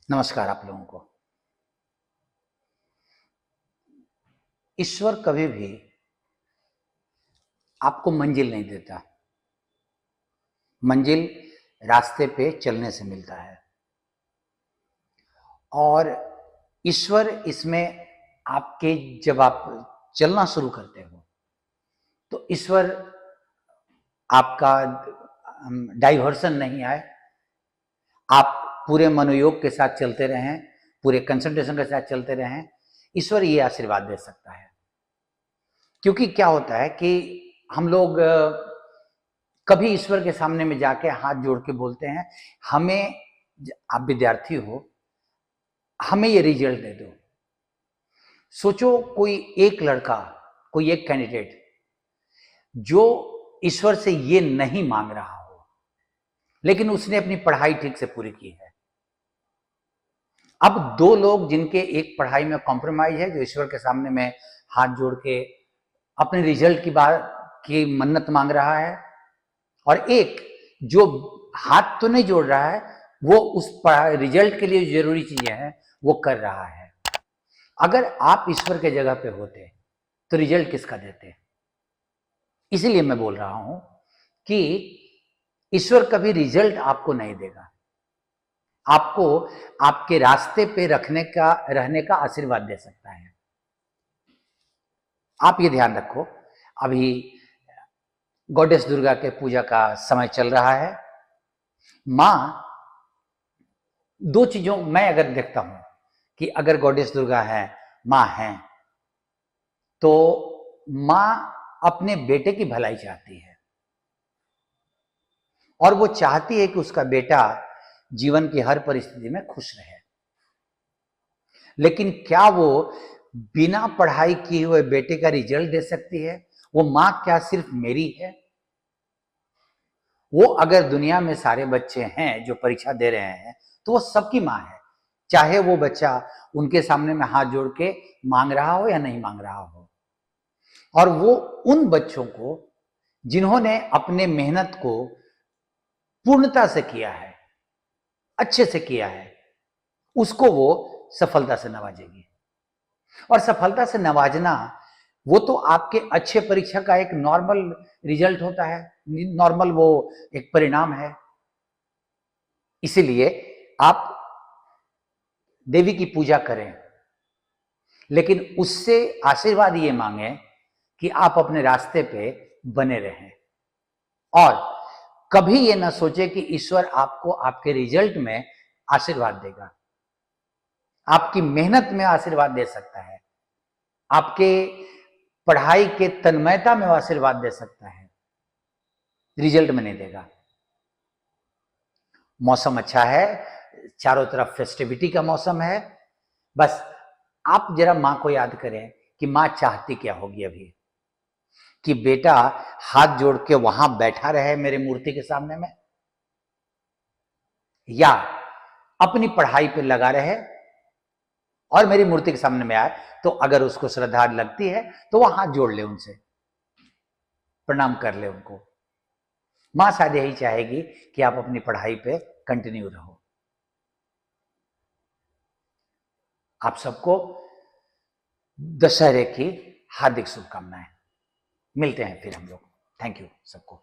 नमस्कार आप लोगों को। ईश्वर कभी भी आपको मंजिल नहीं देता। मंजिल रास्ते पे चलने से मिलता है और ईश्वर इसमें आपके जब आप चलना शुरू करते हो तो ईश्वर आपका डाइवर्सन नहीं आए। आप पूरे मनोयोग के साथ चलते रहें, पूरे कंसंट्रेशन के साथ चलते रहें, ईश्वर ये आशीर्वाद दे सकता है। क्योंकि क्या होता है कि हम लोग कभी ईश्वर के सामने में जाके हाथ जोड़ के बोलते हैं, हमें, आप विद्यार्थी हो, हमें ये रिजल्ट दे दो। सोचो कोई एक लड़का, कोई एक कैंडिडेट जो ईश्वर से ये नहीं मांग रहा हो, लेकिन उसने अपनी पढ़ाई ठीक से पूरी की है। अब दो लोग जिनके एक पढ़ाई में कॉम्प्रोमाइज है, जो ईश्वर के सामने में हाथ जोड़ के अपने रिजल्ट की बात की मन्नत मांग रहा है, और एक जो हाथ तो नहीं जोड़ रहा है, वो उस रिजल्ट के लिए जो जरूरी चीजें हैं वो कर रहा है। अगर आप ईश्वर के जगह पे होते तो रिजल्ट किसका देते? इसीलिए मैं बोल रहा हूं कि ईश्वर कभी रिजल्ट आपको नहीं देगा, आपको आपके रास्ते पे रहने का आशीर्वाद दे सकता है। आप ये ध्यान रखो, अभी गॉडेस दुर्गा के पूजा का समय चल रहा है। मां, दो चीजों मैं अगर देखता हूं कि अगर गॉडेस दुर्गा है, मां है, तो मां अपने बेटे की भलाई चाहती है और वो चाहती है कि उसका बेटा जीवन की हर परिस्थिति में खुश रहे। लेकिन क्या वो बिना पढ़ाई किए हुए बेटे का रिजल्ट दे सकती है? वो मां क्या सिर्फ मेरी है? वो अगर दुनिया में सारे बच्चे हैं जो परीक्षा दे रहे हैं तो वो सबकी मां है, चाहे वो बच्चा उनके सामने में हाथ जोड़ के मांग रहा हो या नहीं मांग रहा हो। और वो उन बच्चों को जिन्होंने अपने मेहनत को पूर्णता से किया है, अच्छे से किया है, उसको वो सफलता से नवाजेगी। और सफलता से नवाजना वो तो आपके अच्छे परीक्षा का एक नॉर्मल रिजल्ट होता है, नॉर्मल वो एक परिणाम है। इसीलिए आप देवी की पूजा करें, लेकिन उससे आशीर्वाद ये मांगे कि आप अपने रास्ते पे बने रहें और कभी ये ना सोचे कि ईश्वर आपको आपके रिजल्ट में आशीर्वाद देगा। आपकी मेहनत में आशीर्वाद दे सकता है, आपके पढ़ाई के तन्मयता में आशीर्वाद दे सकता है, रिजल्ट में नहीं देगा। मौसम अच्छा है, चारों तरफ फेस्टिविटी का मौसम है। बस आप जरा मां को याद करें कि मां चाहती क्या होगी अभी, कि बेटा हाथ जोड़ के वहां बैठा रहे मेरे मूर्ति के सामने में, या अपनी पढ़ाई पे लगा रहे और मेरी मूर्ति के सामने में आए। तो अगर उसको श्रद्धा लगती है तो वह हाथ जोड़ ले, उनसे प्रणाम कर ले उनको। मां शायद यही चाहेगी कि आप अपनी पढ़ाई पे कंटिन्यू रहो। आप सबको दशहरे की हार्दिक शुभकामनाएं। मिलते हैं फिर हम लोग। थैंक यू सबको।